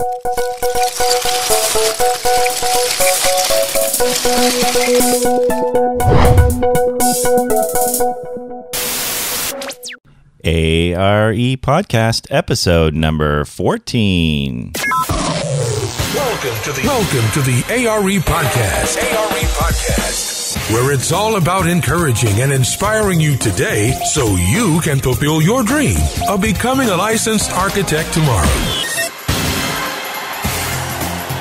ARE Podcast, episode number 14. Welcome to the ARE Podcast. ARE Podcast, where it's all about encouraging and inspiring you today so you can fulfill your dream of becoming a licensed architect tomorrow.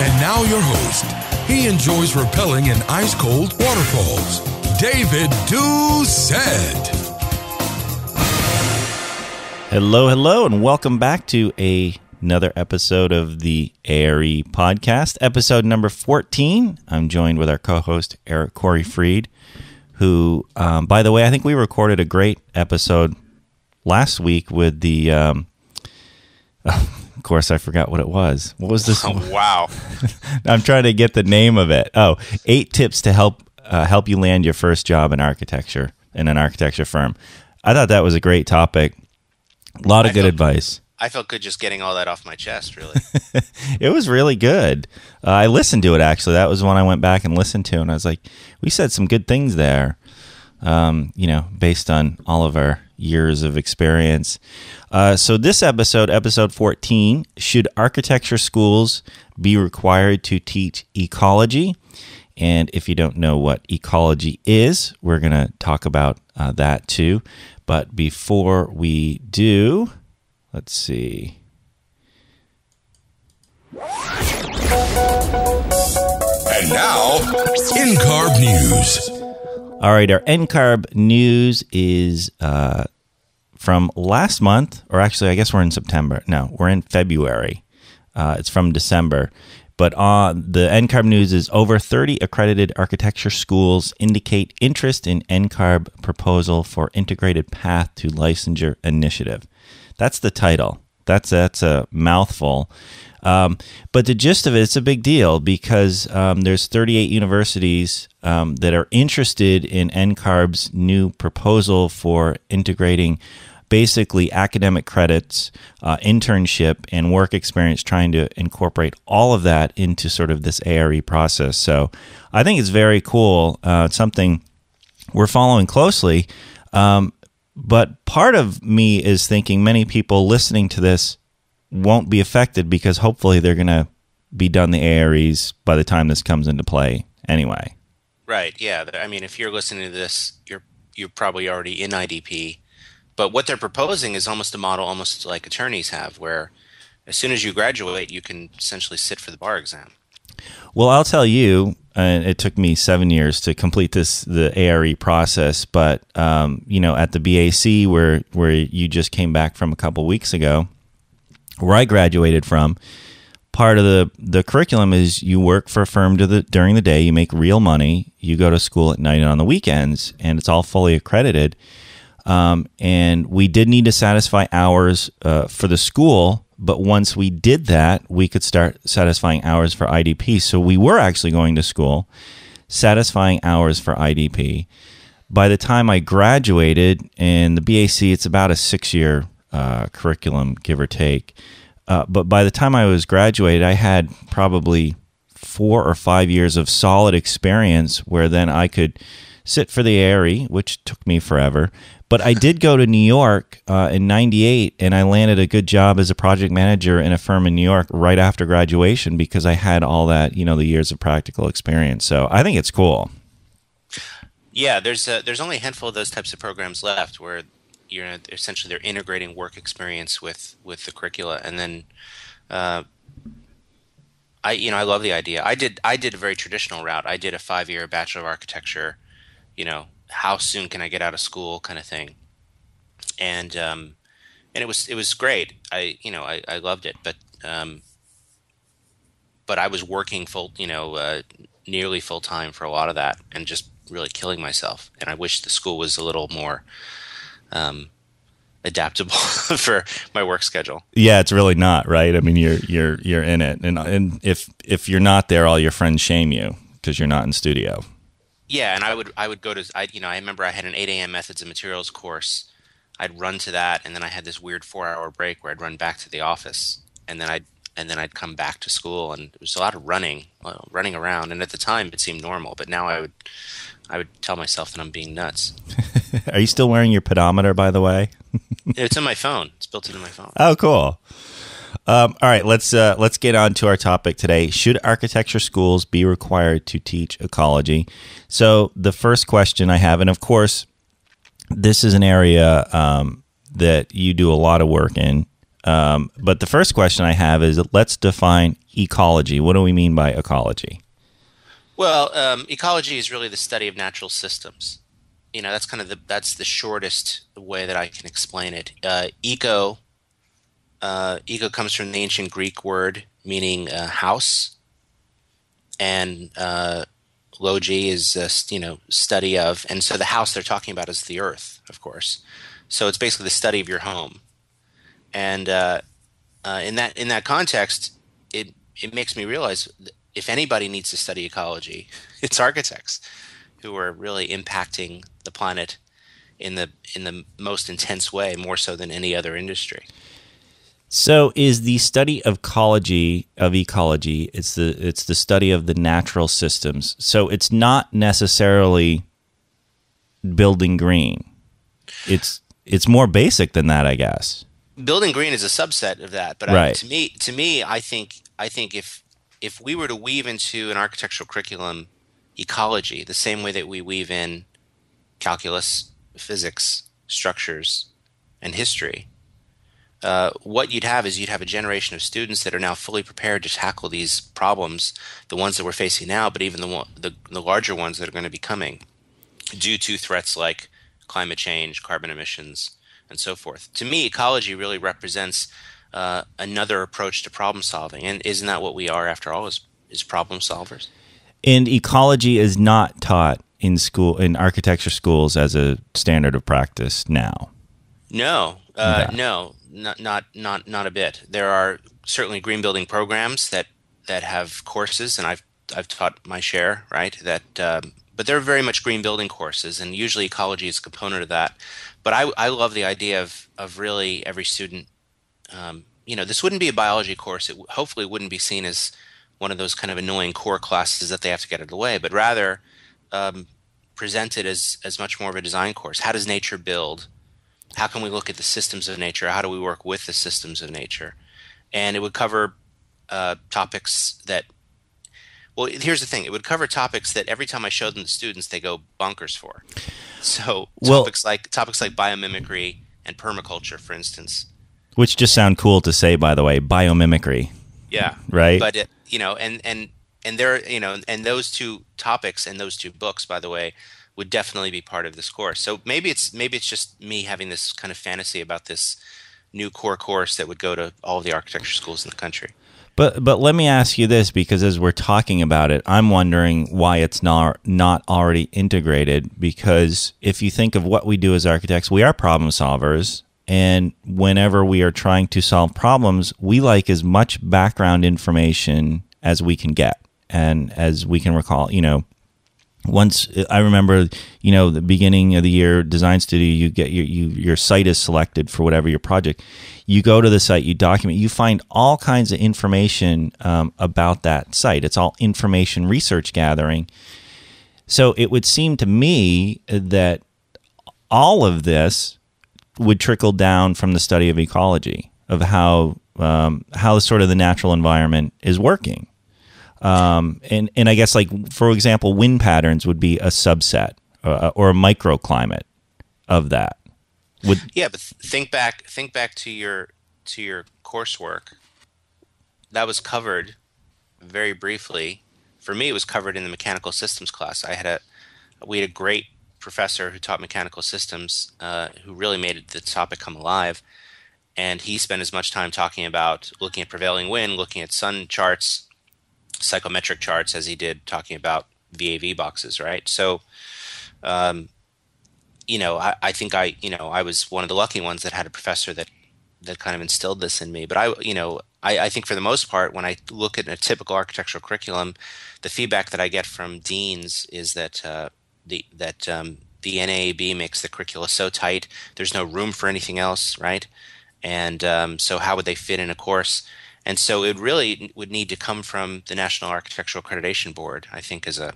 And now your host. He enjoys rappelling in ice-cold waterfalls, David Doucette. Hello, and welcome back to another episode of the ARE Podcast, episode number 14. I'm joined with our co-host, Eric Corey Freed, who, by the way, I think we recorded a great episode last week with the, of course, I forgot what it was. What was this? Oh, wow. I'm trying to get the name of it. 8 tips to help you land your first job in architecture, in an architecture firm. I thought that was a great topic. A lot of good advice. I felt good just getting all that off my chest, really. It was really good. I listened to it, actually. That was one I went back and listened to, and I was like, we said some good things there, based on all of our years of experience. So this episode 14, should architecture schools be required to teach ecology? And if you don't know what ecology is, we're going to talk about that too. But before we do, let's see. And now, NCARB News. All right, our NCARB news is from last month, or actually, I guess we're in September. No, we're in February. It's from December. But the NCARB news is over 30 accredited architecture schools indicate interest in NCARB proposal for integrated path to licensure initiative. That's the title. That's a mouthful. But the gist of it, it's a big deal because there's 38 universities that are interested in NCARB's new proposal for integrating basically academic credits, internship, and work experience, trying to incorporate all of that into sort of this ARE process. So I think it's very cool. It's something we're following closely. But part of me is thinking many people listening to this won't be affected because hopefully they're going to be done the AREs by the time this comes into play anyway. Right, yeah. I mean, if you're listening to this, you're probably already in IDP. But what they're proposing is almost a model almost like attorneys have, where as soon as you graduate, you can essentially sit for the bar exam. Well, I'll tell you, it took me 7 years to complete the ARE process, but at the BAC where you just came back from a couple weeks ago, where I graduated from, part of the curriculum is you work for a firm during the day, you make real money, you go to school at night and on the weekends, and it's all fully accredited. And we did need to satisfy hours for the school, but once we did that, we could start satisfying hours for IDP. So we were actually going to school, satisfying hours for IDP. By the time I graduated in the BAC, it's about a 6-year curriculum, give or take. But by the time I was graduated, I had probably 4 or 5 years of solid experience where then I could sit for the ARE, which took me forever. But I did go to New York in 98, and I landed a good job as a project manager in a firm in New York right after graduation because I had all that, the years of practical experience. So I think it's cool. Yeah, there's only a handful of those types of programs left where essentially they're integrating work experience with the curricula, and then I love the idea. I did a very traditional route. I did a 5-year Bachelor of Architecture. How soon can I get out of school kind of thing, and it was great. I loved it, but I was working nearly full time for a lot of that, and just really killing myself. And I wish the school was a little more adaptable for my work schedule. Yeah, it's really not, right? I mean, you're in it, and if you're not there, all your friends shame you because you're not in studio. Yeah, and I would go to I remember I had an 8 a.m. methods and materials course. I'd run to that, and then I had this weird 4-hour break where I'd run back to the office, and then and then I'd come back to school, and it was a lot of running around. And at the time, it seemed normal, but now I would tell myself that I'm being nuts. Are you still wearing your pedometer, by the way? It's in my phone. It's built into my phone. Oh, cool. All right, let's get on to our topic today. Should architecture schools be required to teach ecology? So the first question I have, and of course, this is an area that you do a lot of work in. But the first question I have is, let's define ecology. What do we mean by ecology? Well, ecology is really the study of natural systems. That's that's the shortest way that I can explain it. Eco comes from the ancient Greek word meaning house, and logy is study of, and so the house they're talking about is the earth, of course. So it's basically the study of your home, and in that context, it makes me realize that if anybody needs to study ecology, it's architects, who are really impacting the planet in the most intense way, more so than any other industry. So is the study of ecology, it's the study of the natural systems. So it's not necessarily building green. It's more basic than that, I guess. Building green is a subset of that, but right. To me, I think if we were to weave into an architectural curriculum ecology the same way that we weave in calculus, physics, structures, and history, what you'd have is a generation of students that are now fully prepared to tackle these problems, the ones that we're facing now, but even the larger ones that are going to be coming due to threats like climate change, carbon emissions, and so forth. To me, ecology really represents another approach to problem solving, and isn't that what we are, after all, is problem solvers? And ecology is not taught in architecture schools as a standard of practice now. No, no, not a bit. There are certainly green building programs that have courses, and I've taught my share, right? But they're very much green building courses, and usually ecology is a component of that. But I love the idea of really every student. This wouldn't be a biology course. It hopefully wouldn't be seen as one of those kind of annoying core classes that they have to get out of the way, but rather presented as much more of a design course. How does nature build? How can we look at the systems of nature? How do we work with the systems of nature? And it would cover topics that, well, here's the thing. It would cover topics that every time I show them to students, they go bonkers for. So topics like biomimicry and permaculture, for instance. Which just sound cool to say, by the way, biomimicry. Yeah. Right. But and there, and those two topics and those two books, by the way, would definitely be part of this course. So maybe it's just me having this kind of fantasy about this new core course that would go to all of the architecture schools in the country. But let me ask you this, because as we're talking about it, I'm wondering why it's not already integrated. Because if you think of what we do as architects, we are problem solvers. And whenever we are trying to solve problems, we like as much background information as we can get. And as we can recall, once I remember, the beginning of the year design studio, you get your site is selected for whatever your project. You go to the site, you document, you find all kinds of information about that site. It's all information research gathering. So it would seem to me that all of this would trickle down from the study of ecology, of how sort of the natural environment is working. And I guess, like, for example, wind patterns would be a subset or a microclimate of that. But think back to your coursework. That was covered very briefly. For me, it was covered in the mechanical systems class. We had a great professor who taught mechanical systems, who really made the topic come alive. And he spent as much time talking about looking at prevailing wind, looking at sun charts, psychometric charts, as he did talking about VAV boxes, right? So, I think I was one of the lucky ones that had a professor that kind of instilled this in me. But I think for the most part, when I look at a typical architectural curriculum, the feedback that I get from deans is that the NAAB makes the curricula so tight, there's no room for anything else, right? And so how would they fit in a course? And so it really would need to come from the National Architectural Accreditation Board, I think, as a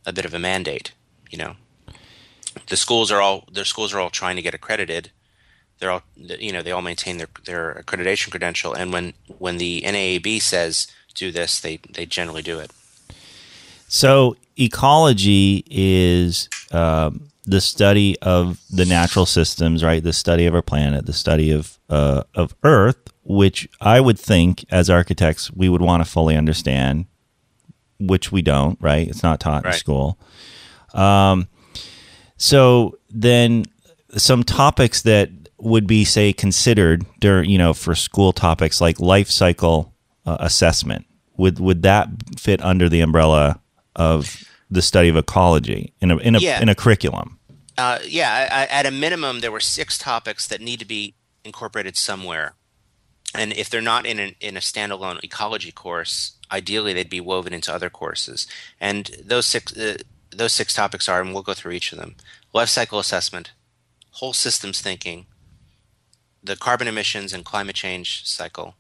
bit of a mandate. You know, their schools are all trying to get accredited. They're all, they all maintain their accreditation credential, and when the NAAB says do this, they generally do it. So ecology is the study of the natural systems, right? The study of our planet, the study of Earth, which I would think as architects we would want to fully understand, which we don't, right? It's not taught in school. So then some topics that would be, say, considered during, for school topics like life cycle assessment, would that fit under the umbrella of the study of ecology in a curriculum? At a minimum, there were 6 topics that need to be incorporated somewhere, and if they're not in a standalone ecology course, ideally they'd be woven into other courses. And those six topics are, and we'll go through each of them: life cycle assessment, whole systems thinking, the carbon emissions and climate change cycle,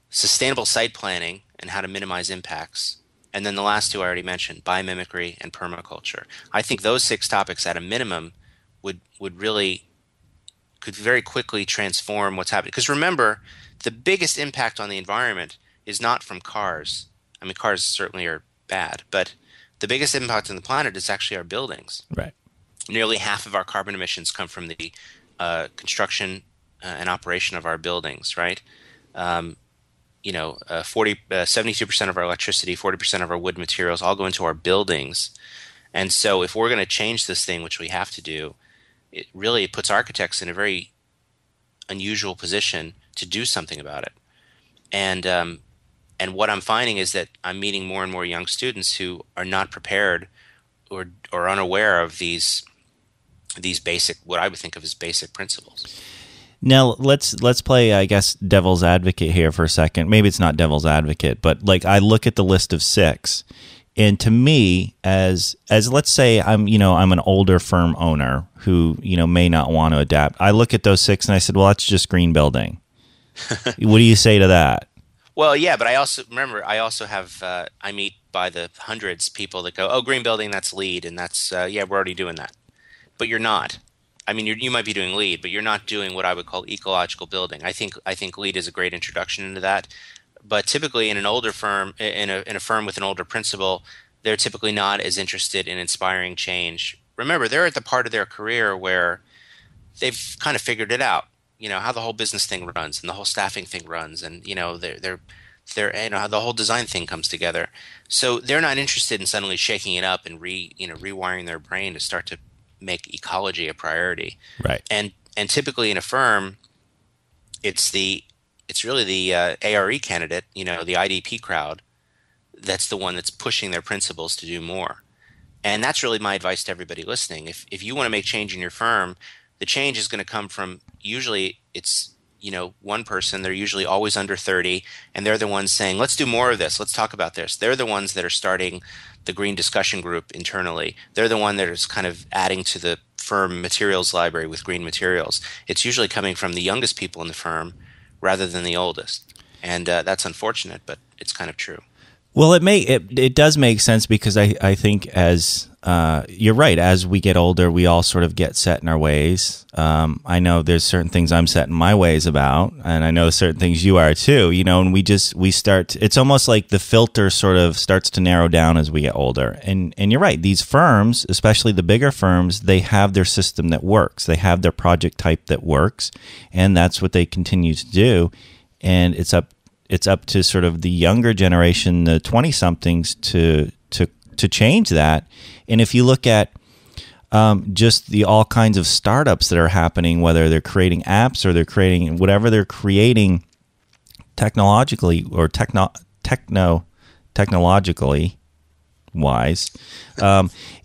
sustainable site planning and how to minimize impacts, and then the last 2 I already mentioned, biomimicry and permaculture. I think those 6 topics at a minimum could very quickly transform what's happening. Because remember, the biggest impact on the environment is not from cars. I mean, cars certainly are bad, but the biggest impact on the planet is actually our buildings. Right. Nearly half of our carbon emissions come from the construction and operation of our buildings, right? 72% of our electricity, 40% of our wood materials all go into our buildings. And so if we're going to change this thing, which we have to do, it really puts architects in a very unusual position to do something about it. And what I'm finding is that I'm meeting more and more young students who are not prepared or unaware of these basic, what I would think of as basic principles. Now let's play, I guess, devil's advocate here for a second. Maybe it's not devil's advocate, but like I look at the list of 6, and to me, as let's say I'm an older firm owner who may not want to adapt. I look at those 6 and I said, well, that's just green building. What do you say to that? Well, yeah, but I also have I meet by the hundreds people that go, oh, green building, that's LEED, and that's we're already doing that, but you're not. I mean, you might be doing LEED, but you're not doing what I would call ecological building. I think LEED is a great introduction into that. But typically, in an older firm, in a firm with an older principal, they're typically not as interested in inspiring change. Remember, they're at the part of their career where they've kind of figured it out. How the whole business thing runs and the whole staffing thing runs, and they're how the whole design thing comes together. So they're not interested in suddenly shaking it up and rewiring their brain to start to make ecology a priority. Right. And typically in a firm, it's really the ARE candidate, the IDP crowd, that's the one that's pushing their principals to do more. And that's really my advice to everybody listening. If you want to make change in your firm, the change is going to come from, usually it's one person. They're usually always under 30, and they're the ones saying, let's do more of this. Let's talk about this. They're the ones that are starting the green discussion group internally. They're the one that is kind of adding to the firm materials library with green materials. It's usually coming from the youngest people in the firm rather than the oldest. And that's unfortunate, but it's kind of true. Well, it does make sense, because I think as you're right, as we get older, we all sort of get set in our ways. I know there's certain things I'm set in my ways about, and I know certain things you are too. And we start. It's almost like the filter sort of starts to narrow down as we get older. And you're right. These firms, especially the bigger firms, they have their system that works. They have their project type that works, and that's what they continue to do. And it's up to sort of the younger generation, the 20-somethings, to change that. And if you look at just the all kinds of startups that are happening, whether they're creating apps or they're creating whatever they're creating technologically or technologically wise,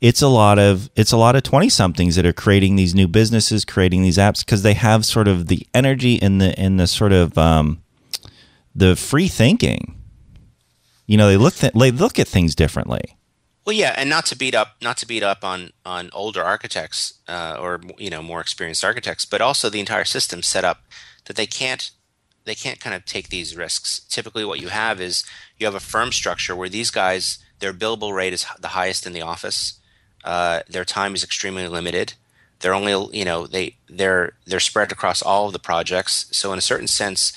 it's a lot of 20-somethings that are creating these new businesses, creating these apps, because they have sort of the energy and the sort of the free thinking. They look at things differently. Well, yeah, and not to beat up on older architects or more experienced architects, but also the entire system set up that they can't kind of take these risks. Typically what you have is you have a firm structure where these guys, their billable rate is the highest in the office. Their time is extremely limited. They're only, they're spread across all of the projects. So in a certain sense,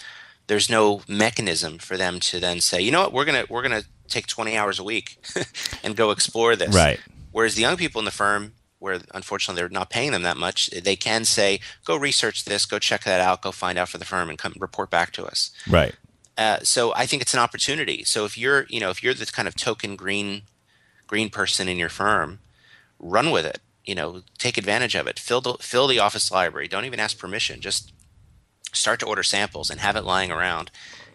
there's no mechanism for them to then say, you know what, we're gonna take 20 hours a week and go explore this. Right. Whereas the young people in the firm, where unfortunately they're not paying them that much, they can say, go research this, go check that out, go find out for the firm, and come report back to us. Right. So I think it's an opportunity. So if you're the kind of token green person in your firm, run with it. Take advantage of it. Fill the office library. Don't even ask permission. Just start to order samples and have it lying around,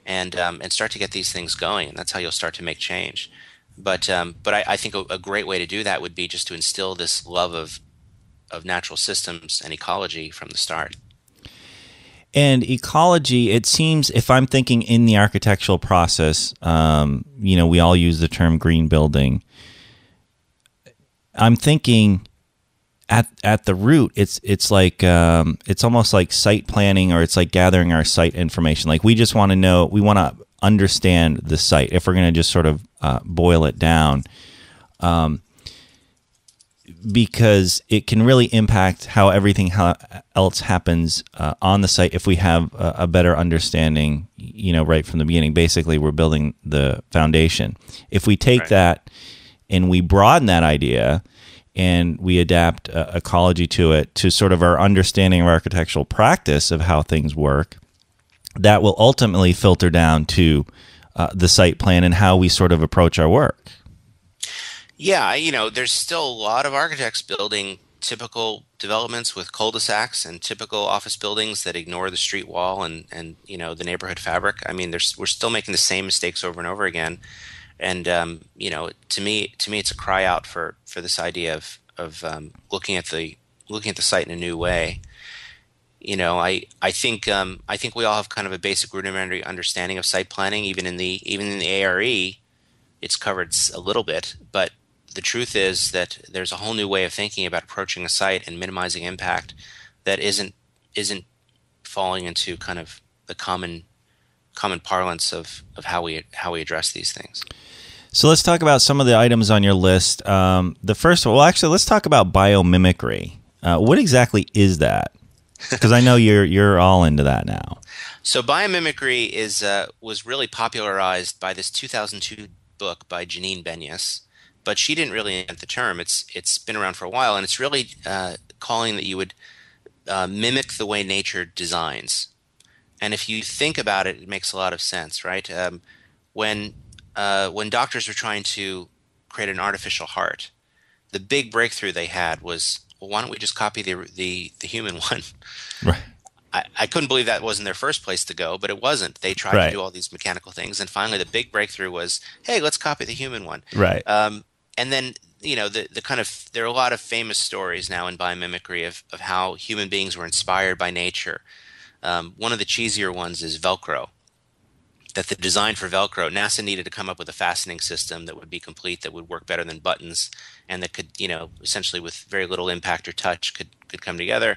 and start to get these things going. And that's how you'll start to make change. But I think a great way to do that would be just to instill this love of natural systems and ecology from the start. And ecology, it seems, if I'm thinking in the architectural process, we all use the term green building. I'm thinking at the root, it's like it's almost like site planning, or it's like gathering our site information. Like we just want to know, we want to understand the site. If we're going to just sort of boil it down, because it can really impact how everything else happens on the site if we have a better understanding, right from the beginning. Basically, we're building the foundation. If we take that and we broaden that idea and we adapt ecology to it, to sort of our understanding of architectural practice of how things work, that will ultimately filter down to the site plan and how we sort of approach our work. Yeah, there's still a lot of architects building typical developments with cul-de-sacs and typical office buildings that ignore the street wall and the neighborhood fabric. I mean, we're still making the same mistakes over and over again. And to me, it's a cry out for this idea of looking at the site in a new way. I think we all have kind of a basic rudimentary understanding of site planning. Even in the ARE, it's covered a little bit. But the truth is that there's a whole new way of thinking about approaching a site and minimizing impact that isn't falling into kind of the common parlance of how we address these things. So let's talk about some of the items on your list. The first one, well, actually, let's talk about biomimicry. What exactly is that? Because I know you're all into that now. So biomimicry was really popularized by this 2002 book by Janine Benyus, but she didn't really invent the term. It's been around for a while, and it's really calling that you would mimic the way nature designs. And if you think about it, it makes a lot of sense, right? When doctors were trying to create an artificial heart, the big breakthrough they had was, well, why don't we just copy the human one? Right. I couldn't believe that wasn't their first place to go, but it wasn't. They tried to do all these mechanical things, and finally the big breakthrough was, hey, let's copy the human one. Right. And then the kind of, there are a lot of famous stories now in biomimicry of how human beings were inspired by nature. One of the cheesier ones is Velcro. That the design for Velcro, NASA needed to come up with a fastening system that would be complete, that would work better than buttons, and that could, essentially with very little impact or touch could come together.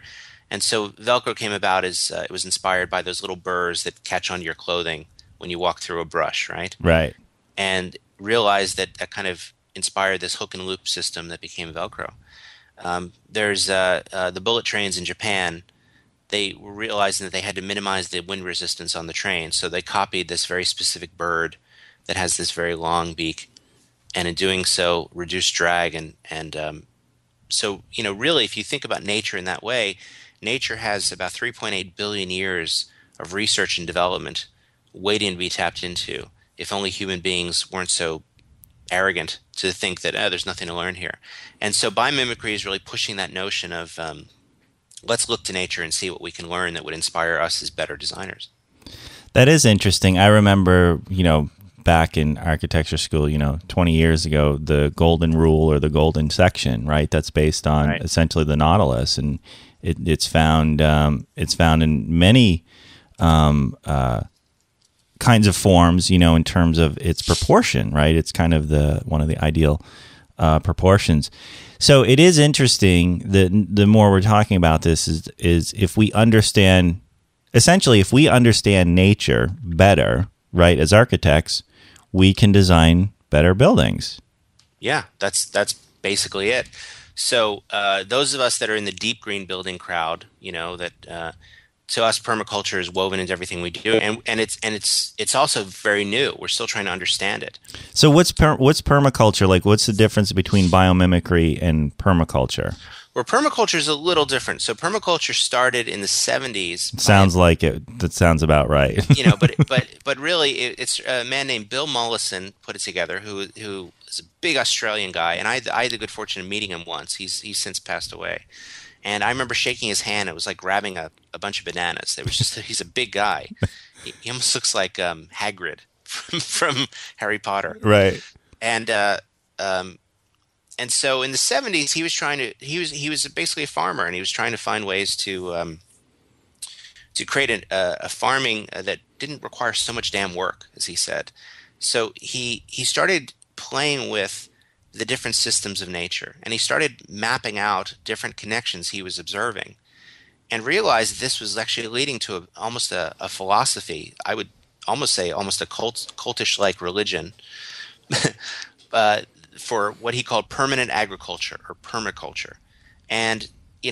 And so Velcro came about as it was inspired by those little burrs that catch onto your clothing when you walk through a brush, right? Right. And realized that kind of inspired this hook and loop system that became Velcro. There's the bullet trains in Japan. They were realizing that they had to minimize the wind resistance on the train, so they copied this very specific bird that has this very long beak, and in doing so, reduced drag. So really, if you think about nature in that way, nature has about 3.8 billion years of research and development waiting to be tapped into. If only human beings weren't so arrogant to think that there's nothing to learn here. And so biomimicry is really pushing that notion of let's look to nature and see what we can learn that would inspire us as better designers. That is interesting. I remember, back in architecture school, 20 years ago, the golden rule or the golden section, right? That's based on essentially the Nautilus, and it's found in many kinds of forms, in terms of its proportion, right? It's kind of one of the ideal proportions. So it is interesting that the more we're talking about this is if we understand essentially, if we understand nature better, right, as architects, we can design better buildings. Yeah, that's basically it. So those of us that are in the deep green building crowd, that to us permaculture is woven into everything we do, and it's also very new. We're still trying to understand it. So what's permaculture like? What's the difference between biomimicry and permaculture? Where permaculture is a little different. So permaculture started in the 70s. Sounds like it. That sounds about right. But really, it's a man named Bill Mollison put it together, who is a big Australian guy, and I had the good fortune of meeting him once. He's since passed away, and I remember shaking his hand. It was like grabbing a bunch of bananas. He's a big guy. He almost looks like Hagrid from Harry Potter, right? And so in the 70s, he was basically a farmer, and he was trying to find ways to create a farming that didn't require so much damn work, as he said. So he started playing with the different systems of nature, and he started mapping out different connections he was observing, and realized this was actually leading to almost a philosophy. I would almost say almost a cultish-like religion. For what he called permanent agriculture or permaculture. And,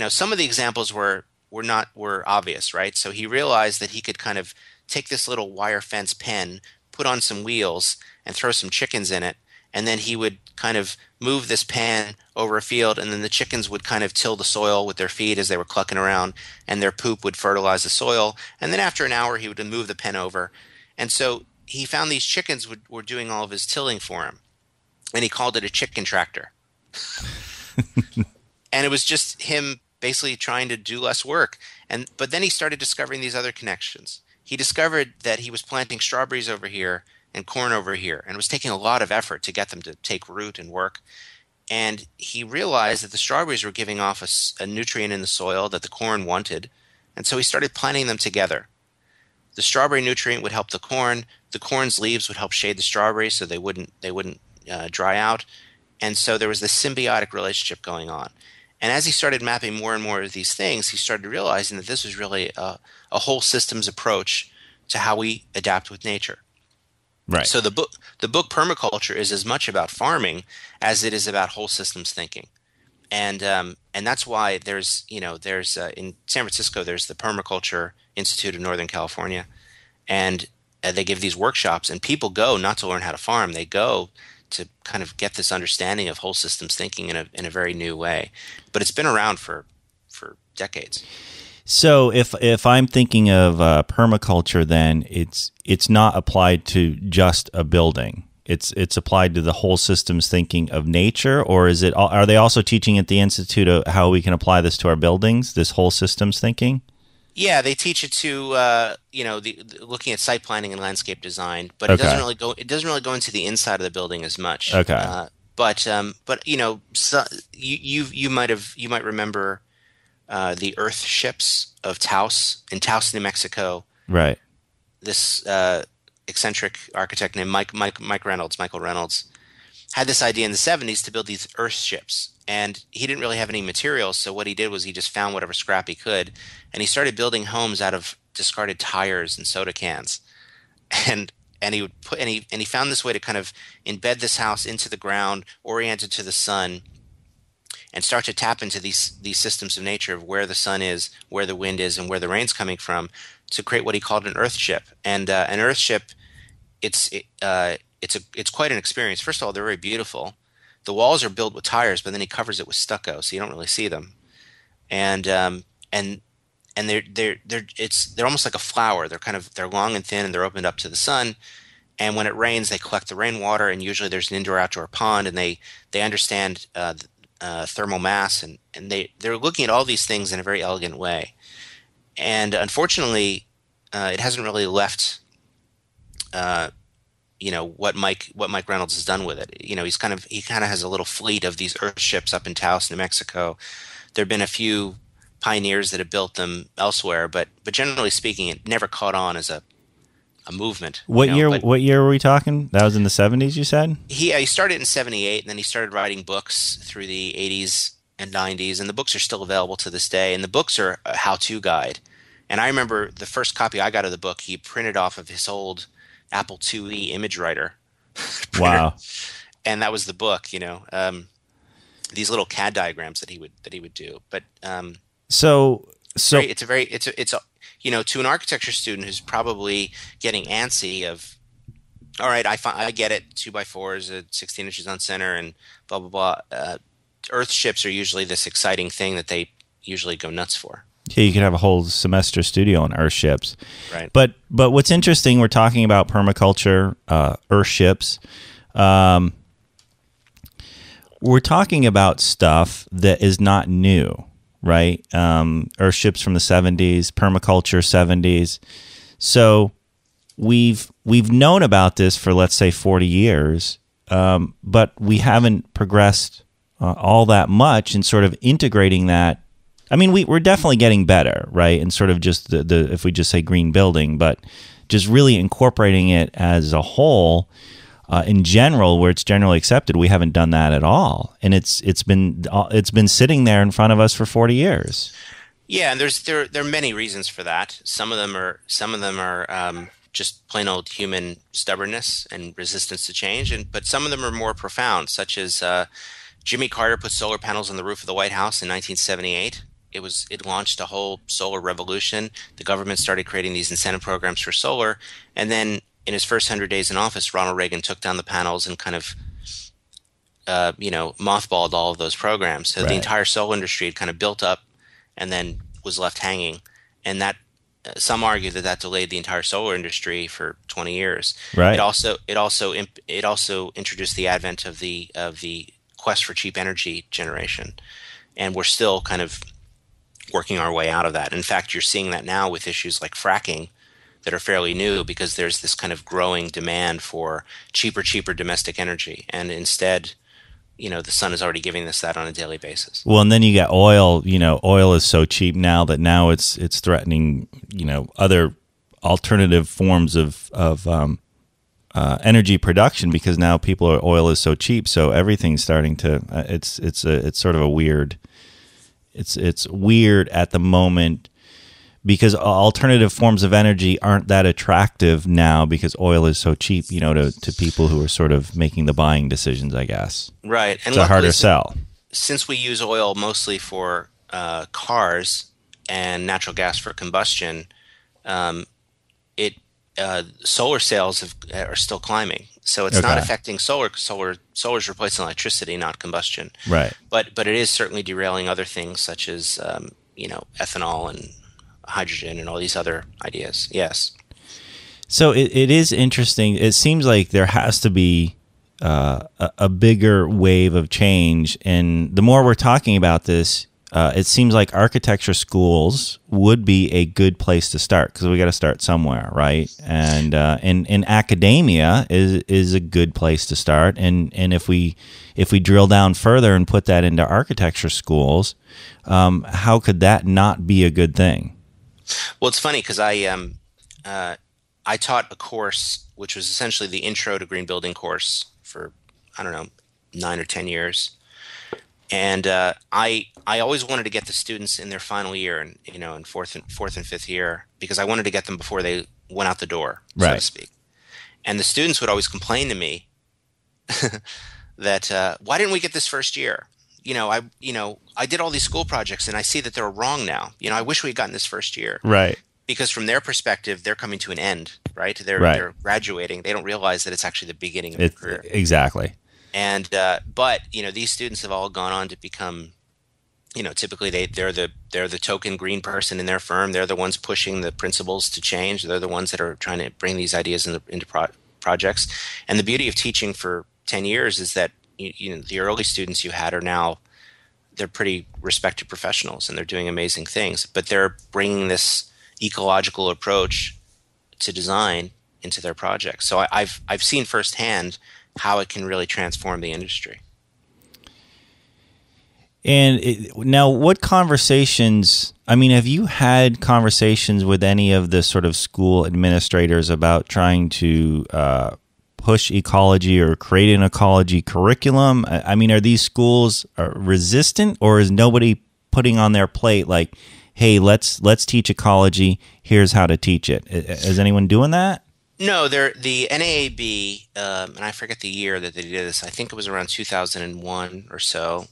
some of the examples were obvious, right? So he realized that he could kind of take this little wire fence pen, put on some wheels, and throw some chickens in it. And then he would kind of move this pan over a field, and then the chickens would kind of till the soil with their feet as they were clucking around, and their poop would fertilize the soil. And then after an hour, he would move the pen over. And so he found these chickens were doing all of his tilling for him. And he called it a chicken tractor. And it was just him basically trying to do less work. But then he started discovering these other connections. He discovered that he was planting strawberries over here and corn over here, and it was taking a lot of effort to get them to take root and work. And he realized that the strawberries were giving off a nutrient in the soil that the corn wanted. And so he started planting them together. The strawberry nutrient would help the corn. The corn's leaves would help shade the strawberries so they wouldn't dry out. And so there was this symbiotic relationship going on. And as he started mapping more and more of these things, he started realizing that this was really a whole systems approach to how we adapt with nature. Right. So the book Permaculture is as much about farming as it is about whole systems thinking. And that's why there's in San Francisco, there's the Permaculture Institute of Northern California, and they give these workshops, and people go not to learn how to farm. They go to kind of get this understanding of whole systems thinking in a very new way. But it's been around for decades. So if I'm thinking of permaculture, then it's not applied to just a building. It's applied to the whole systems thinking of nature, or are they also teaching at the Institute of how we can apply this to our buildings, this whole systems thinking? Yeah, they teach it to looking at site planning and landscape design, but okay. It doesn't really go into the inside of the building as much. Okay. But you might remember the earth ships of Taos in Taos, New Mexico. Right. This eccentric architect named Michael Reynolds had this idea in the 70s to build these earth ships. And he didn't really have any materials, so what he did was he just found whatever scrap he could, and he started building homes out of discarded tires and soda cans. And he found this way to kind of embed this house into the ground, oriented to the sun, and start to tap into these systems of nature of where the sun is, where the wind is, and where the rain's coming from, to create what he called an earth ship. And an earth ship, it's quite an experience. First of all, they're very beautiful. The walls are built with tires, but then he covers it with stucco, so you don't really see them. And they're almost like a flower. They're long and thin, and they're opened up to the sun. And when it rains, they collect the rainwater, and usually there's an indoor-outdoor pond, and they understand thermal mass, and they're looking at all these things in a very elegant way. And unfortunately, it hasn't really left what Mike Reynolds has done with it. He kind of has a little fleet of these earth ships up in Taos, New Mexico. There have been a few pioneers that have built them elsewhere, but generally speaking, it never caught on as a movement. What year were we talking? That was in the 70s, you said? He started in 78, and then he started writing books through the 80s and 90s, and the books are still available to this day. And the books are a how-to guide. And I remember the first copy I got of the book, he printed off of his old Apple IIe image writer printer, Wow. and that was the book. These little CAD diagrams that he would do. But So it's to an architecture student who's probably getting antsy of, all right, I get it, 2x4s at 16 inches on center and blah blah blah. Earth ships are usually this exciting thing that they usually go nuts for. yeah, you could have a whole semester studio on Earth ships. Right. But what's interesting, we're talking about permaculture, Earth ships. We're talking about stuff that is not new, right? Earth ships from the 70s, permaculture 70s. So we've known about this for, let's say, 40 years, but we haven't progressed all that much in sort of integrating that. I mean, we're definitely getting better, right? And sort of just the if we just say green building, but just really incorporating it as a whole. In general, where it's generally accepted, we haven't done that at all, and it's been sitting there in front of us for 40 years. Yeah, and there are many reasons for that. Some of them are just plain old human stubbornness and resistance to change, but some of them are more profound, such as Jimmy Carter put solar panels on the roof of the White House in 1978. It launched a whole solar revolution. The government started creating these incentive programs for solar, and then in his first 100 days in office, Ronald Reagan took down the panels and kind of, mothballed all of those programs. So the entire solar industry had kind of built up and then was left hanging. And that some argue that delayed the entire solar industry for 20 years. Right. It also introduced the advent of the quest for cheap energy generation, and we're still kind of working our way out of that. In fact, you're seeing that now with issues like fracking that are fairly new, because there's this kind of growing demand for cheaper domestic energy. And instead, the sun is already giving us that on a daily basis. Well, and then you got oil. Oil is so cheap now that now it's threatening, other alternative forms of energy production, because now oil is so cheap. So everything's starting to, it's sort of a weird, it's weird at the moment, because alternative forms of energy aren't that attractive now because oil is so cheap, to people who are sort of making the buying decisions, I guess. Right. And it's a harder sell. Since we use oil mostly for cars and natural gas for combustion, solar sales are still climbing. So it's not affecting solar. Solar is replacing electricity, not combustion. Right. But it is certainly derailing other things such as ethanol and hydrogen and all these other ideas. Yes. So it is interesting. It seems like there has to be a bigger wave of change, and the more we're talking about this, it seems like architecture schools would be a good place to start, because we got to start somewhere, right? And in academia is a good place to start, and if we drill down further and put that into architecture schools, how could that not be a good thing? Well, it's funny because I taught a course which was essentially the Intro to Green Building course for, 9 or 10 years. And I always wanted to get the students in their final year, and in fourth and fifth year, because I wanted to get them before they went out the door, so to speak. And the students would always complain to me that why didn't we get this first year? I did all these school projects and I see that they're wrong now. I wish we had gotten this first year. Right. Because from their perspective, they're coming to an end, right? They're graduating. They don't realize that it's actually the beginning of their career. Exactly. And but these students have all gone on to become, typically they're the token green person in their firm. They're the ones pushing the principles to change. They're the ones that are trying to bring these ideas into projects. And the beauty of teaching for 10 years is that the early students you had are now, they're pretty respected professionals and they're doing amazing things, but they're bringing this ecological approach to design into their projects. So I've seen firsthand how it can really transform the industry. And now, what conversations, have you had conversations with any of the sort of school administrators about trying to push ecology or create an ecology curriculum? Are these schools resistant, or is nobody putting on their plate like, hey, let's teach ecology. Here's how to teach it. Is anyone doing that? No, the NAAB, and I forget the year that they did this. I think it was around 2001 or so,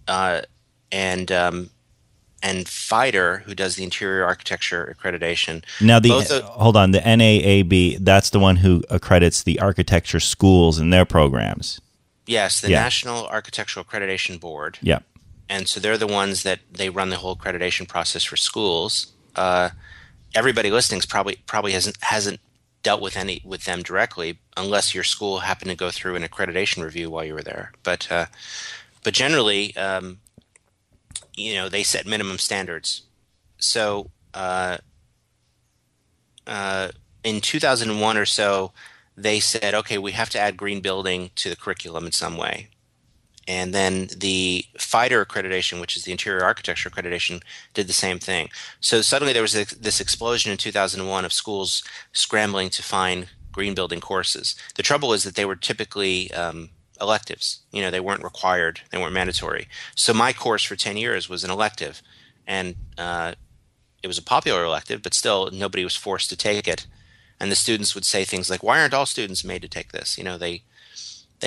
and FIDER, who does the interior architecture accreditation. Now, hold on, the NAAB, that's the one who accredits the architecture schools and their programs. Yes, the National Architectural Accreditation Board. Yeah. And so they're the ones that they run the whole accreditation process for schools. Everybody listening probably hasn't dealt with them directly, unless your school happened to go through an accreditation review while you were there. But generally, they set minimum standards. So in 2001 or so, they said, okay, we have to add green building to the curriculum in some way. And then the FIDER accreditation, which is the interior architecture accreditation, did the same thing. So suddenly there was this explosion in 2001 of schools scrambling to find green building courses. The trouble is that they were typically electives. They weren't required. They weren't mandatory. So my course for 10 years was an elective. And it was a popular elective, but still nobody was forced to take it. And the students would say things like, why aren't all students made to take this? They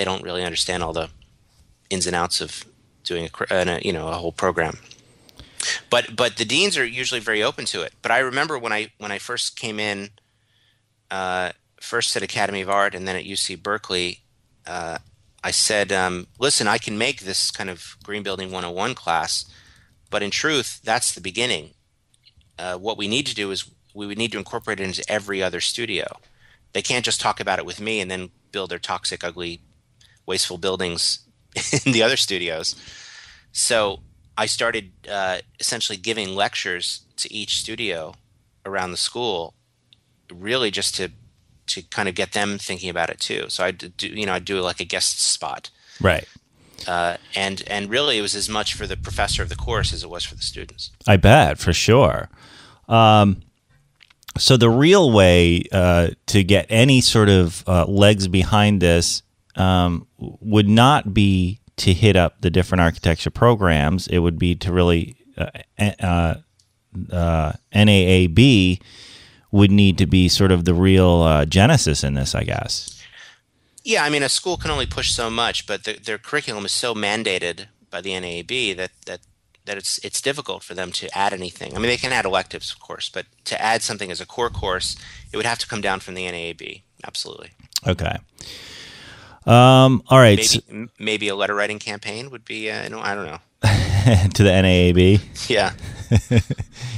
don't really understand all the ins and outs of doing a whole program. But the deans are usually very open to it. But I remember when I first came in, first at Academy of Art and then at UC Berkeley, I said, listen, I can make this kind of Green Building 101 class, but in truth, that's the beginning. What we need to do is we would need to incorporate it into every other studio. They can't just talk about it with me and then build their toxic, ugly, wasteful buildings in the other studios. So I started essentially giving lectures to each studio around the school, really just to kind of get them thinking about it too. So I'd do like a guest spot. Right. And really it was as much for the professor of the course as it was for the students. I bet, for sure. So the real way to get any sort of legs behind this would not be to hit up the different architecture programs. It would be to really NAAB would need to be sort of the real genesis in this, I guess. Yeah, I mean, a school can only push so much, but their curriculum is so mandated by the NAAB that it's difficult for them to add anything. I mean, they can add electives, of course, but to add something as a core course, it would have to come down from the NAAB. Absolutely. Okay. All right. Maybe a letter writing campaign would be, I don't know. To the NAAB? Yeah.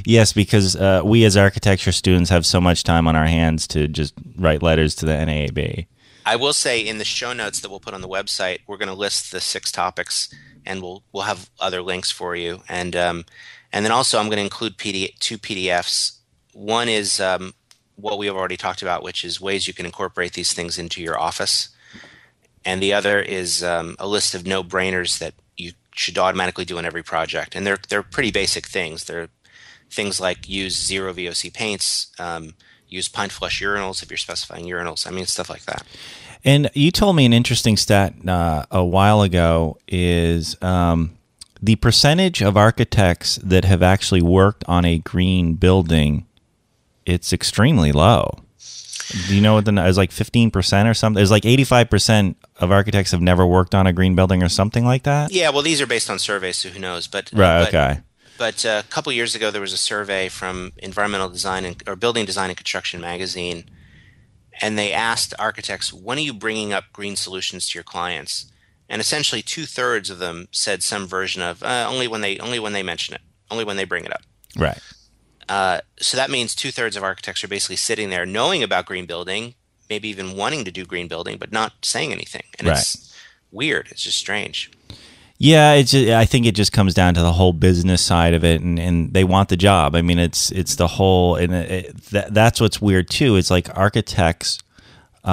Yes, because we as architecture students have so much time on our hands to just write letters to the NAAB. I will say in the show notes that we'll put on the website, we're going to list the 6 topics, and we'll have other links for you. And then also I'm going to include 2 PDFs. One is what we have already talked about, which is ways you can incorporate these things into your office. And the other is a list of no-brainers that you should automatically do in every project. And they're pretty basic things. They're things like use 0 VOC paints, use pine flush urinals if you're specifying urinals. I mean, stuff like that. And you told me an interesting stat a while ago is the percentage of architects that have actually worked on a green building, it's extremely low. Do you know what it's like 15% or something? There's like 85% of architects have never worked on a green building or something like that? Yeah, well, these are based on surveys, so who knows? But okay. But a couple years ago, there was a survey from Environmental Design or Building Design and Construction magazine, and they asked architects, when are you bringing up green solutions to your clients? And essentially 2/3 of them said some version of only when they mention it, only when they bring it up. Right. So that means 2/3 of architects are basically sitting there knowing about green building, maybe even wanting to do green building, but not saying anything. And It's weird. It's just strange. Yeah, I think it just comes down to the whole business side of it, and they want the job. I mean, it's the whole, and that's what's weird too. It's like architects, we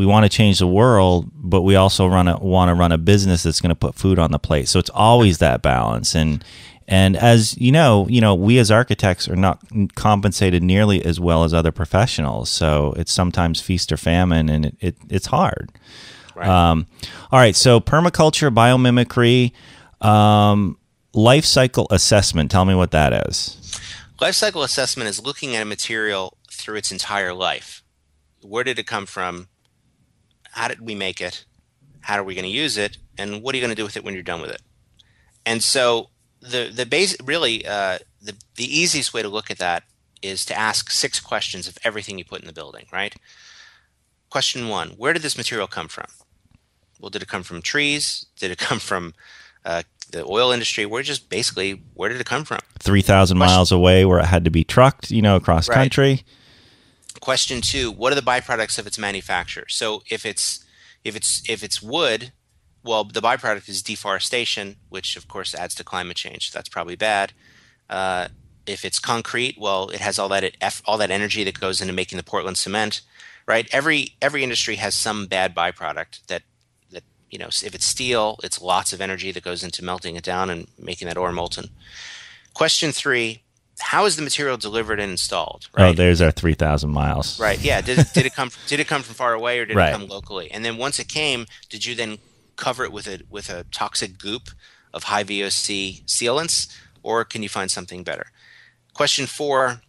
want to change the world, but we also want to run a business that's going to put food on the plate. So it's always that balance, and as we as architects are not compensated nearly as well as other professionals. So it's sometimes feast or famine, and it's hard. Right. All right. So permaculture, biomimicry. life cycle assessment, tell me what that is. Life cycle assessment is looking at a material through its entire life. Where did it come from? How did we make it? How are we going to use it? And what are you going to do with it when you're done with it? And so the easiest way to look at that is to ask 6 questions of everything you put in the building, right? Question 1, where did this material come from? Well, did it come from trees? Did it come from the oil industry? Where did it come from? 3,000 miles away where it had to be trucked, across country. Question 2, what are the byproducts of its manufacture? So if it's wood, well, the byproduct is deforestation, which of course adds to climate change. So that's probably bad. If it's concrete, well, it has all that energy that goes into making the Portland cement, right? Every industry has some bad byproduct that if it's steel, it's lots of energy that goes into melting it down and making that ore molten. Question 3, how is the material delivered and installed? Right? Oh, there's our 3,000 miles. Right. Yeah. Did it come from far away, or did Right. it come locally? And then once it came, did you then cover it with a toxic goop of high VOC sealants, or can you find something better? Question 4,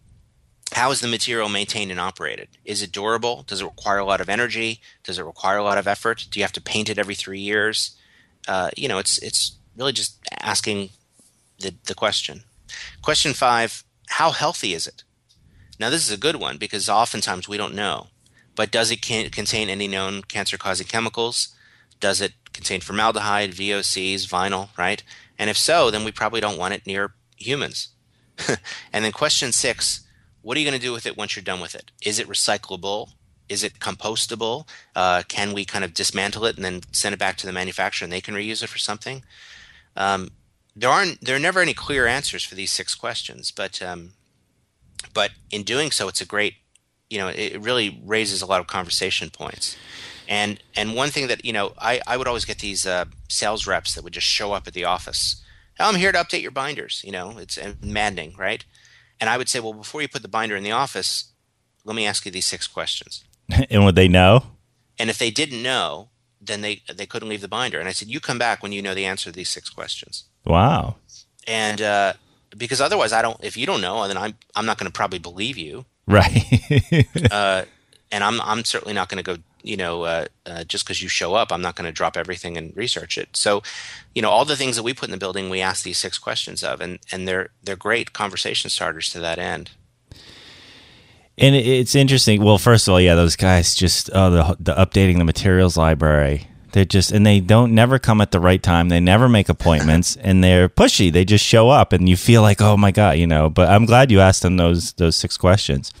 how is the material maintained and operated? Is it durable? Does it require a lot of energy? Does it require a lot of effort? Do you have to paint it every 3 years? It's really just asking the question. Question 5, how healthy is it? Now, this is a good one because oftentimes we don't know. But does it contain any known cancer-causing chemicals? Does it contain formaldehyde, VOCs, vinyl, right? And if so, then we probably don't want it near humans. And then question 6, what are you going to do with it once you're done with it? Is it recyclable? Is it compostable? Can we kind of dismantle it and then send it back to the manufacturer and they can reuse it for something? There are never any clear answers for these 6 questions, but in doing so, it's a great, it really raises a lot of conversation points. And one thing that, I would always get these sales reps that would just show up at the office. Oh, I'm here to update your binders. It's maddening, right? And I would say, well, before you put the binder in the office, let me ask you these 6 questions. And would they know? And if they didn't know, then they couldn't leave the binder. And I said, you come back when you know the answer to these 6 questions. Wow. And because otherwise, if you don't know, then I'm not going to probably believe you. Right. And I'm certainly not going to go, just because you show up, I'm not going to drop everything and research it. So, all the things that we put in the building, we ask these 6 questions of, and they're great conversation starters to that end. And it's interesting. Well, first of all, yeah, those guys just the updating the materials library. They're just, and they never come at the right time. They never make appointments, and they're pushy. They just show up, and you feel like, oh my God, But I'm glad you asked them those 6 questions.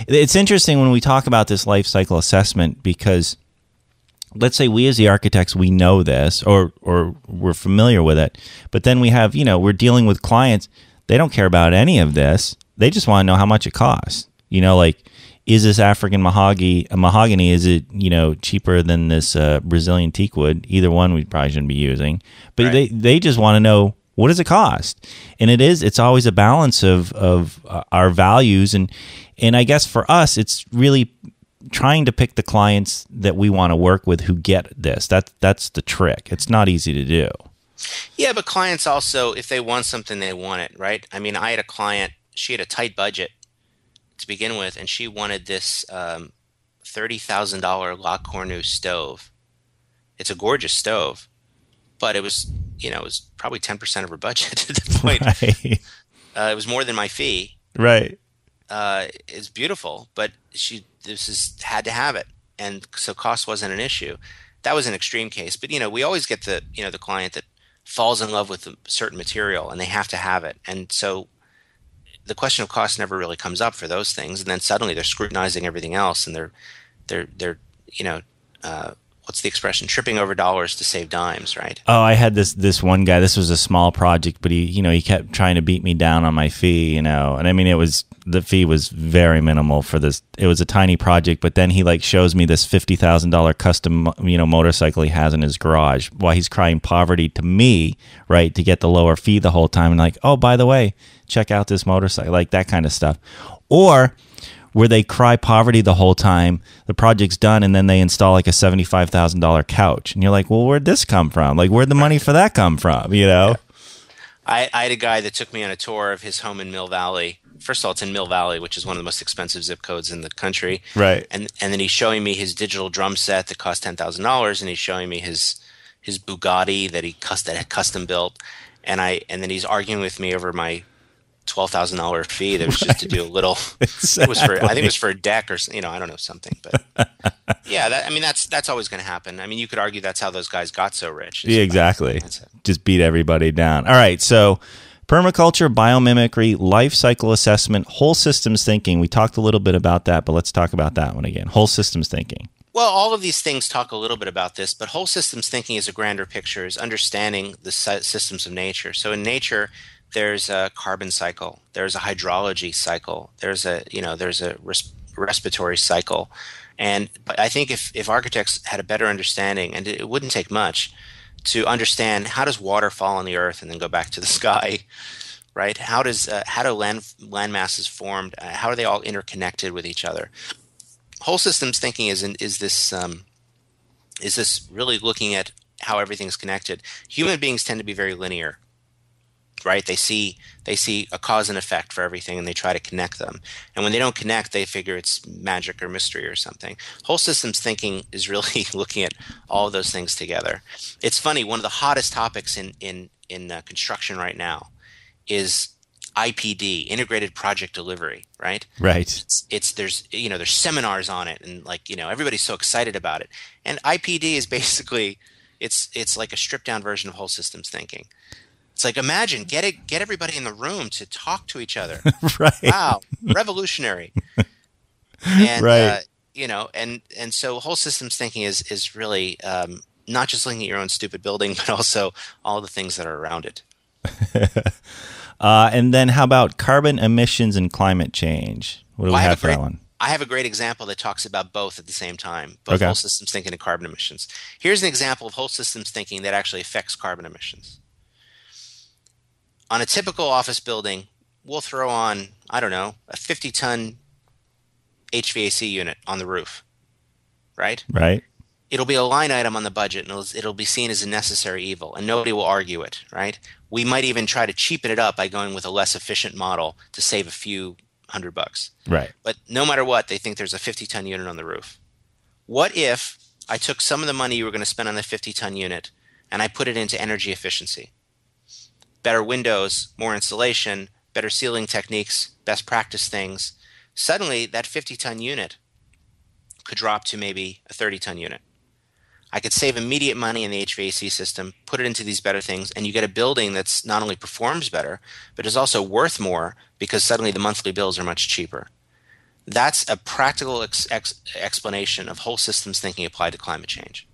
It's interesting when we talk about this life cycle assessment because, let's say we as the architects, we know this or we're familiar with it, but then we have, we're dealing with clients. They don't care about any of this. They just want to know how much it costs. Is this African mahogany? Is it, cheaper than this Brazilian teak wood? Either one we probably shouldn't be using. But right. they just want to know, what does it cost? And it's always a balance of our values. And I guess for us, it's really trying to pick the clients that we want to work with who get this. That's the trick. It's not easy to do. Yeah, but clients also, if they want something, they want it, right? I mean, I had a client, she had a tight budget to begin with, and she wanted this $30,000 La Cornue stove. It's a gorgeous stove, but it was probably 10% of her budget at the point. Right. It was more than my fee. Right. It's beautiful, but had to have it, and so cost wasn't an issue. That was an extreme case, but we always get the client that falls in love with a certain material and they have to have it, and so the question of cost never really comes up for those things, and then suddenly they're scrutinizing everything else, and they're what's the expression? Tripping over dollars to save dimes, right? Oh, I had this one guy. This was a small project, but he kept trying to beat me down on my fee, and I mean the fee was very minimal for this. It was a tiny project, but then he shows me this $50,000 custom motorcycle he has in his garage while he's crying poverty to me, right, to get the lower fee the whole time, and oh, by the way, check out this motorcycle, that kind of stuff. Or where they cry poverty the whole time, the project's done, and then they install a $75,000 couch. And you're like, well, where'd this come from? Where'd the money for that come from, Yeah. I had a guy that took me on a tour of his home in Mill Valley. First of all, it's in Mill Valley, which is one of the most expensive zip codes in the country. Right. And then he's showing me his digital drum set that cost $10,000, and he's showing me his Bugatti that had custom built, and then he's arguing with me over my $12,000 fee that was just to do a little. Exactly. I think it was for a deck or I don't know, something. But yeah, that's always going to happen. I mean, you could argue that's how those guys got so rich. Yeah, exactly. Just beat everybody down. All right, so permaculture, biomimicry, life cycle assessment, whole systems thinking. We talked a little bit about that, but let's talk about that one again. Whole systems thinking. Well, all of these things talk a little bit about this, but whole systems thinking is a grander picture, is understanding the systems of nature. So in nature, there's a carbon cycle, there's a hydrology cycle, there's a respiratory cycle. And I think if architects had a better understanding, and it wouldn't take much to understand how does water fall on the earth and then go back to the sky, right? How do land masses formed? How are they all interconnected with each other? Whole systems thinking is this really looking at how everything's connected. Human beings tend to be very linear, right? They see a cause and effect for everything, and they try to connect them. And when they don't connect, they figure it's magic or mystery or something. Whole systems thinking is really looking at all of those things together. It's funny. One of the hottest topics in construction right now is IPD, integrated project delivery, right? Right. There's seminars on it, and everybody's so excited about it. And IPD is basically it's like a stripped down version of whole systems thinking. It's like, imagine get everybody in the room to talk to each other. Right. Wow, revolutionary. And right. And so whole systems thinking is really not just looking at your own stupid building, but also all the things that are around it. And then how about carbon emissions and climate change? What do we have for that one? I have a great example that talks about both at the same time, both whole systems thinking and carbon emissions. Here's an example of whole systems thinking that actually affects carbon emissions. On a typical office building, we'll throw on, I don't know, a 50-ton HVAC unit on the roof, right? Right. It'll be a line item on the budget, and it'll be seen as a necessary evil, and nobody will argue it, right? We might even try to cheapen it up by going with a less efficient model to save a few $100. Right. But no matter what, they think there's a 50-ton unit on the roof. What if I took some of the money you were going to spend on the 50-ton unit and I put it into energy efficiency? Better windows, more insulation, better ceiling techniques, best practice things. Suddenly, that 50-ton unit could drop to maybe a 30-ton unit. I could save immediate money in the HVAC system, put it into these better things, and you get a building that's not only performs better, but is also worth more because suddenly the monthly bills are much cheaper. That's a practical explanation of whole systems thinking applied to climate change.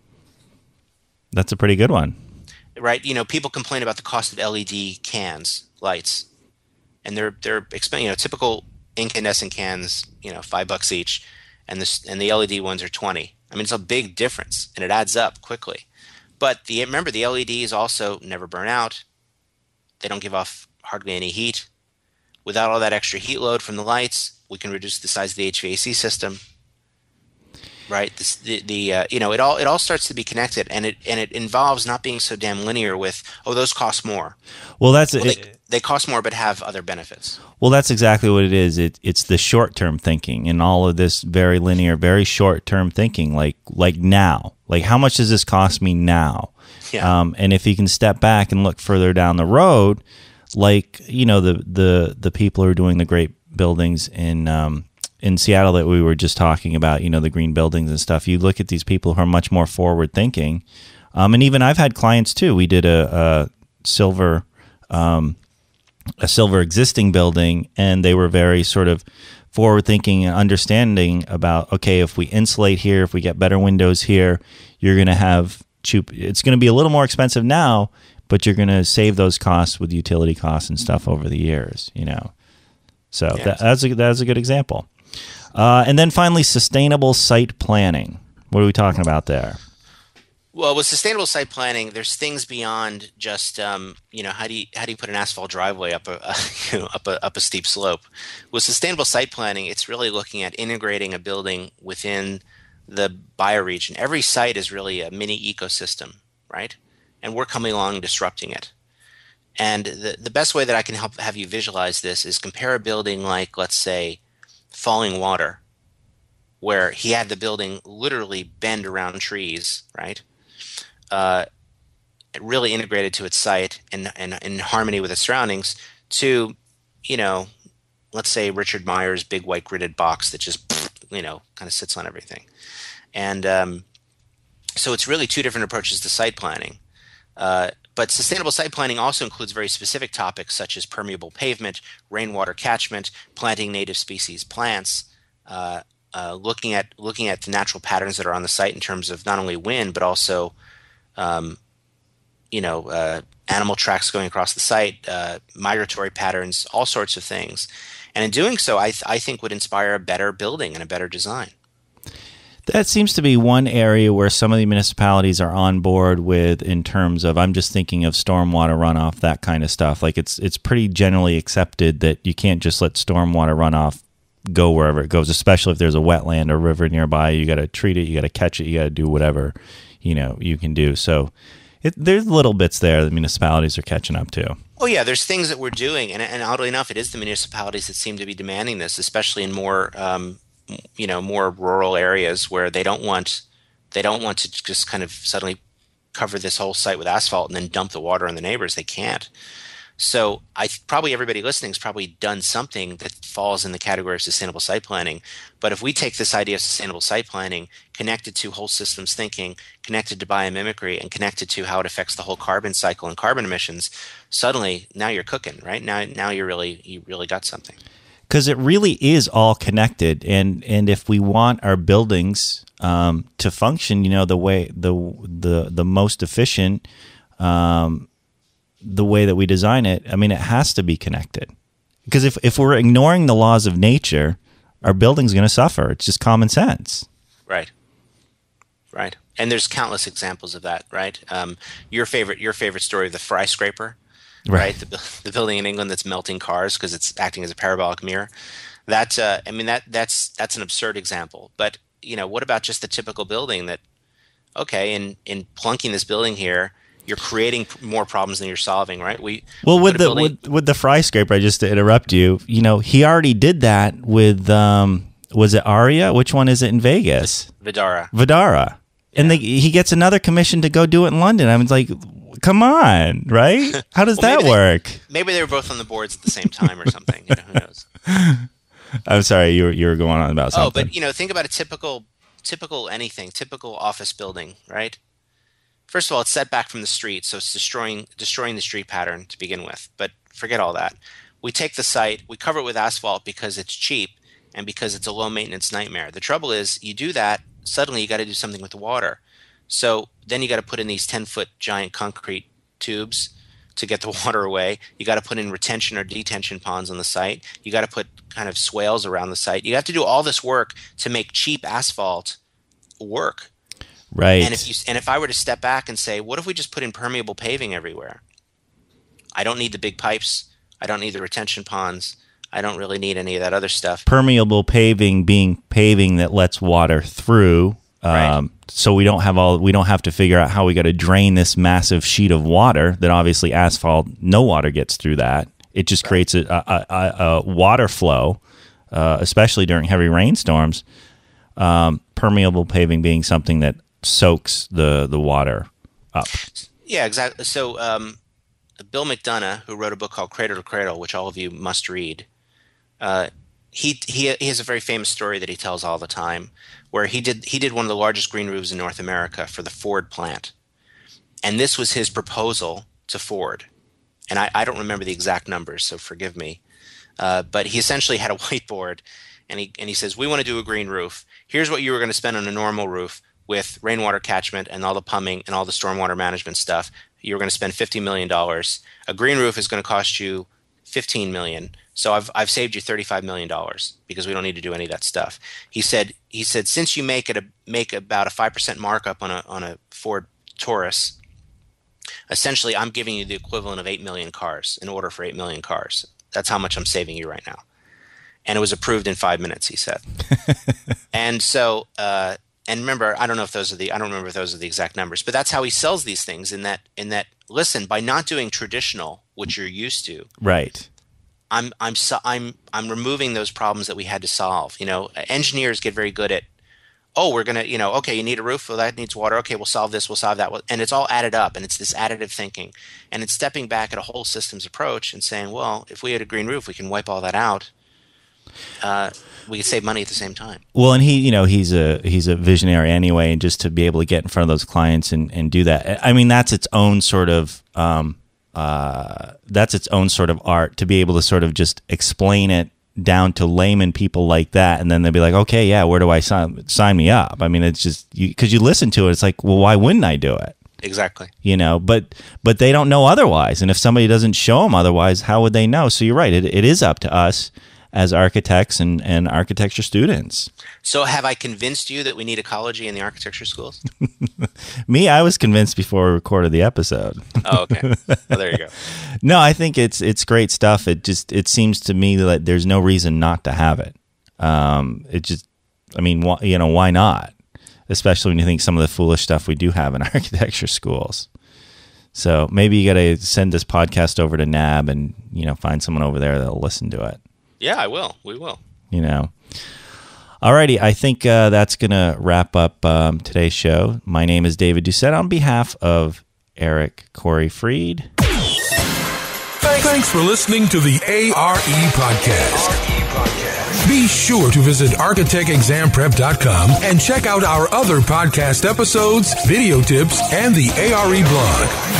That's a pretty good one. Right? People complain about the cost of LED cans, lights, and they're expensive. Typical incandescent cans, $5 each, and the LED ones are $20. I mean, it's a big difference, and it adds up quickly. But remember, the LEDs also never burn out. They don't give off hardly any heat. Without all that extra heat load from the lights, we can reduce the size of the HVAC system. Right? It all starts to be connected, and it involves not being so damn linear with, those cost more. Well, they cost more, but have other benefits. Well, that's exactly what it is. It's the short-term thinking and all of this very linear, very short-term thinking, like now. Like, how much does this cost me now? Yeah. And if you can step back and look further down the road, like, the people who are doing the great buildings in Seattle that we were just talking about, the green buildings and stuff, you look at these people who are much more forward-thinking. And even I've had clients, too. We did a silver existing building, and they were very sort of forward-thinking and understanding about, okay, if we insulate here, if we get better windows here, you're going to have it's going to be a little more expensive now, but you're going to save those costs with utility costs and stuff over the years, So yeah. That's a good example. And then finally, sustainable site planning. What are we talking about there? Well, with sustainable site planning, there's things beyond just how do you put an asphalt driveway up a steep slope. With sustainable site planning, it's really looking at integrating a building within the bioregion. Every site is really a mini ecosystem, right? And we're coming along and disrupting it. And the best way that I can help have you visualize this is compare a building like, let's say, Falling Water, where he had the building literally bend around trees, right? Really integrated to its site and in harmony with its surroundings, to, let's say Richard Meyer's big white gridded box that just, kind of sits on everything. And so it's really two different approaches to site planning. But sustainable site planning also includes very specific topics such as permeable pavement, rainwater catchment, planting native species plants, looking at the natural patterns that are on the site in terms of not only wind but also animal tracks going across the site, migratory patterns, all sorts of things. And in doing so, I think would inspire a better building and a better design. That seems to be one area where some of the municipalities are on board with, in terms of, I'm just thinking of stormwater runoff, that kind of stuff. Like it's pretty generally accepted that you can't just let stormwater runoff go wherever it goes, especially if there's a wetland or river nearby. You got to treat it, you got to catch it, you got to do whatever, you can do. So there's little bits there that municipalities are catching up to. Oh yeah, there's things that we're doing, and oddly enough, it is the municipalities that seem to be demanding this, especially in more more rural areas where they don't want to just kind of suddenly cover this whole site with asphalt and then dump the water on the neighbors. They can't. So probably everybody listening has probably done something that falls in the category of sustainable site planning. But if we take this idea of sustainable site planning, connected to whole systems thinking, connected to biomimicry, and connected to how it affects the whole carbon cycle and carbon emissions, suddenly now you're cooking, right? Now you really got something. Because it really is all connected, and if we want our buildings to function, the way the most efficient, the way that we design it, I mean, it has to be connected. Because if we're ignoring the laws of nature, our building's going to suffer. It's just common sense. Right. And there's countless examples of that. Right. Your favorite story of the Fry scraper. Right, the building in England that's melting cars because it's acting as a parabolic mirror. That's an absurd example. But what about just the typical building that, okay, in plunking this building here, you're creating more problems than you're solving, right? With the Fry scraper, just to interrupt you, he already did that with was it Aria? Which one is it in Vegas? Vidara. And he gets another commission to go do it in London. I was like, come on, right? How does that work? Maybe they were both on the boards at the same time or something. Who knows? I'm sorry, you were going on about something. Oh, but think about a typical office building, right? First of all, it's set back from the street, so it's destroying the street pattern to begin with. But forget all that. We take the site, we cover it with asphalt because it's cheap and because it's a low maintenance nightmare. The trouble is, you do that, suddenly you got to do something with the water. So then you got to put in these 10-foot giant concrete tubes to get the water away. You got to put in retention or detention ponds on the site. You got to put kind of swales around the site. You have to do all this work to make cheap asphalt work. Right. And if I were to step back and say, what if we just put in permeable paving everywhere? I don't need the big pipes. I don't need the retention ponds. I don't really need any of that other stuff. Permeable paving being paving that lets water through. Right. So we don't have to figure out how we got to drain this massive sheet of water that obviously asphalt, no water gets through that. It just creates a water flow, especially during heavy rainstorms. Permeable paving being something that soaks the water up. Yeah, exactly. So Bill McDonough, who wrote a book called Cradle to Cradle, which all of you must read, he has a very famous story that he tells all the time, where he did one of the largest green roofs in North America for the Ford plant, and this was his proposal to Ford. And I don't remember the exact numbers, so forgive me, but he essentially had a whiteboard, and he says, we want to do a green roof. Here's what you were going to spend on a normal roof with rainwater catchment and all the plumbing and all the stormwater management stuff. You're going to spend $50 million. A green roof is going to cost you $15 million. So I've saved you $35 million because we don't need to do any of that stuff. He said since you make about a 5% markup on a Ford Taurus, essentially I'm giving you the equivalent of 8 million cars, an order for 8 million cars. That's how much I'm saving you right now. And it was approved in 5 minutes, he said. And so and remember, I don't remember if those are the exact numbers, but that's how he sells these things in that listen, by not doing traditional which you're used to. Right. I'm removing those problems that we had to solve. Engineers get very good at, we're going to, okay, you need a roof. Well, that needs water. Okay, we'll solve this. We'll solve that. And it's all added up, and it's this additive thinking. And it's stepping back at a whole systems approach and saying, well, if we had a green roof, we can wipe all that out. We could save money at the same time. Well, and he's a visionary anyway, and just to be able to get in front of those clients and do that. I mean, that's its own sort of art, to be able to sort of just explain it down to layman people like that, and then they'll be like, okay, yeah, where do I sign me up? I mean, it's just because you listen to it, it's like, well, why wouldn't I do it? Exactly. But they don't know otherwise, and if somebody doesn't show them otherwise, how would they know? So you're right, it is up to us as architects and architecture students. So have I convinced you that we need ecology in the architecture schools? Me, I was convinced before we recorded the episode. Oh, okay. Well, there you go. No, I think it's great stuff. It seems to me that there's no reason not to have it. Why not? Especially when you think some of the foolish stuff we do have in architecture schools. So maybe you got to send this podcast over to NAB and find someone over there that'll listen to it. Yeah, I will. We will. Alrighty, I think that's going to wrap up today's show. My name is David Doucette on behalf of Eric Corey Freed. Thanks for listening to the ARE Podcast. Be sure to visit architectexamprep.com and check out our other podcast episodes, video tips, and the ARE blog.